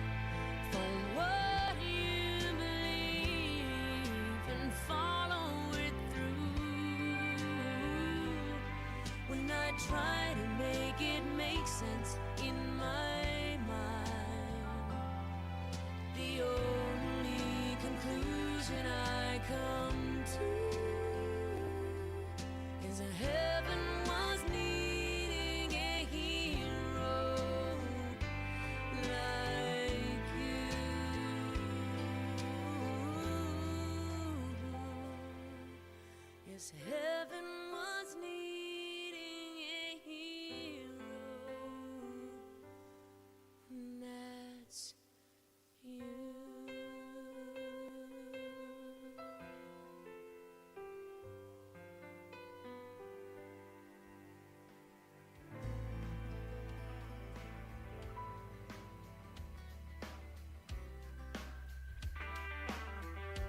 for what you believe and follow it through. When I try to make it make sense in my mind, the only conclusion I come to is that heaven was needing a hero like you. Yes, heaven was needing a hero, and that's you.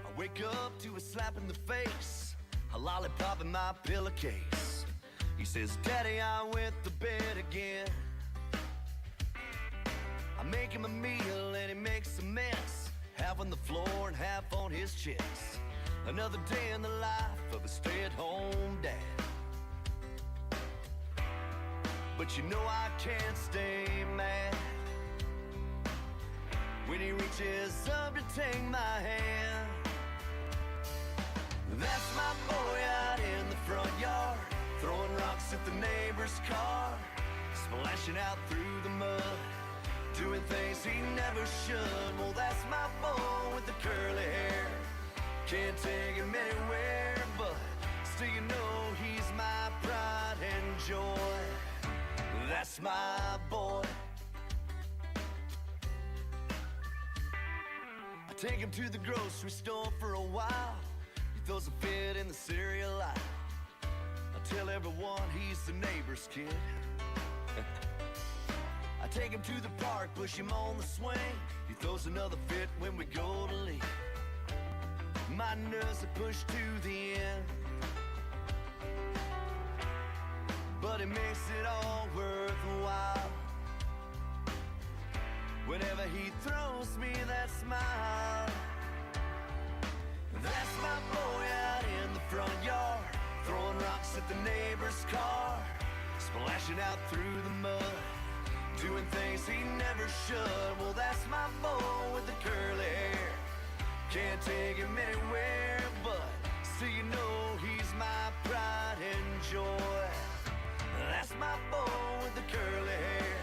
I wake up to a slap in the face, a lollipop in my pillowcase. He says, Daddy, I went to bed again. I make him a meal and he makes a mess, half on the floor and half on his chest. Another day in the life of a stay-at-home dad. But you know I can't stay mad, when he reaches up to take my hand. That's my boy out in the front yard, throwing rocks at the neighbor's car, splashing out through the mud, doing things he never should. Well, that's my boy with the curly hair. Can't take him anywhere, but still you know he's my pride and joy. That's my boy. I take him to the grocery store for a while. He throws a fit in the cereal aisle. I tell everyone he's the neighbor's kid. I take him to the park, push him on the swing. He throws another fit when we go to leave. My nerves are pushed to the end, but it makes it all worthwhile. Whenever he throws me that smile, that's my boy out in the front yard, throwing rocks at the neighbor's car, splashing out through the mud, doing things he never should. Well, that's my boy with the curly hair. Can't take him anywhere, but still you know he's my pride and joy. That's my boy with the curly hair.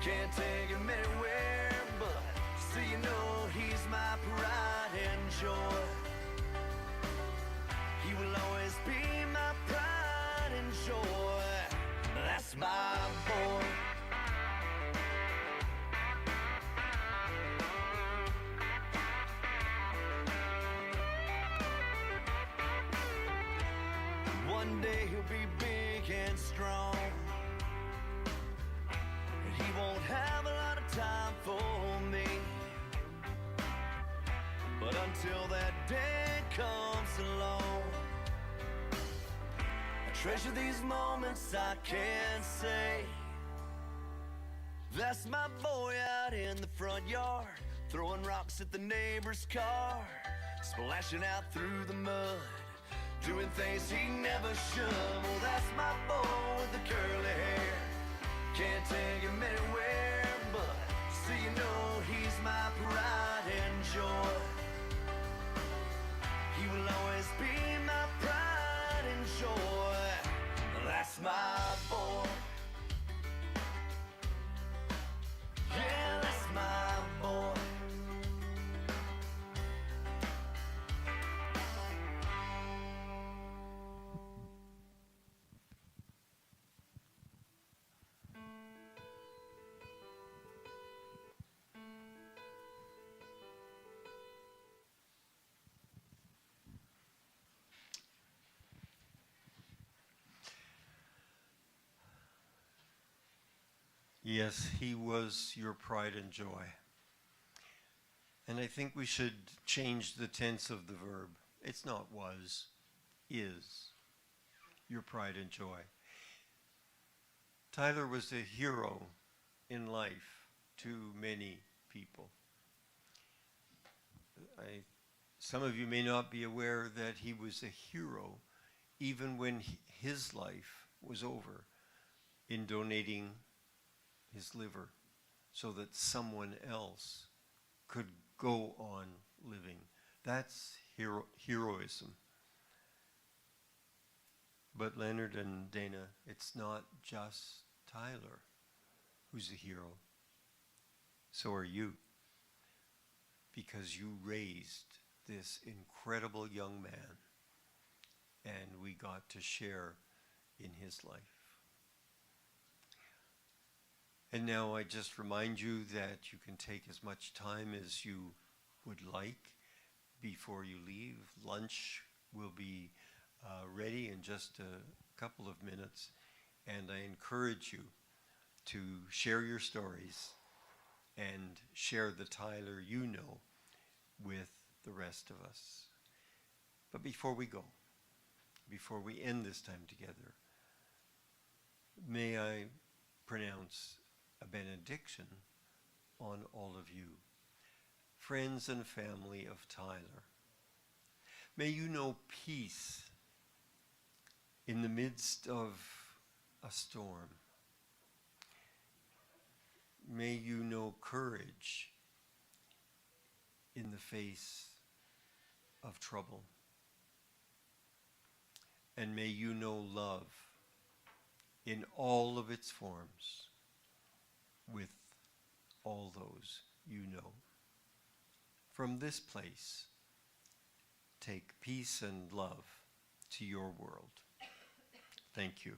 Can't take him anywhere, but still you know he's my pride and joy. He will always be my pride and joy. That's my boy. One day he'll be big and strong, and he won't have a lot of time for me. But until that day comes along, I treasure these moments I can't say. That's my boy out in the front yard, throwing rocks at the neighbor's car, splashing out through the mud, doing things he never should. Well, that's my boy with the curly hair. Can't take him anywhere, but still you know he's my pride and joy. He will always be my pride and joy. That's my boy. Yeah, that's my boy. Yes, he was your pride and joy. And I think we should change the tense of the verb. It's not was, is your pride and joy. Tyler was a hero in life to many people. Some of you may not be aware that he was a hero even when his life was over, in donating his liver so that someone else could go on living. That's heroism. But Leonard and Dana, it's not just Tyler who's a hero. So are you, because you raised this incredible young man, and we got to share in his life. And now I just remind you that you can take as much time as you would like before you leave. Lunch will be ready in just a couple of minutes, and I encourage you to share your stories and share the Tyler you know with the rest of us. But before we go, before we end this time together, may I pronounce a benediction on all of you, friends and family of Tyler. May you know peace in the midst of a storm. May you know courage in the face of trouble. And may you know love in all of its forms with all those you know. From this place, take peace and love to your world. Thank you.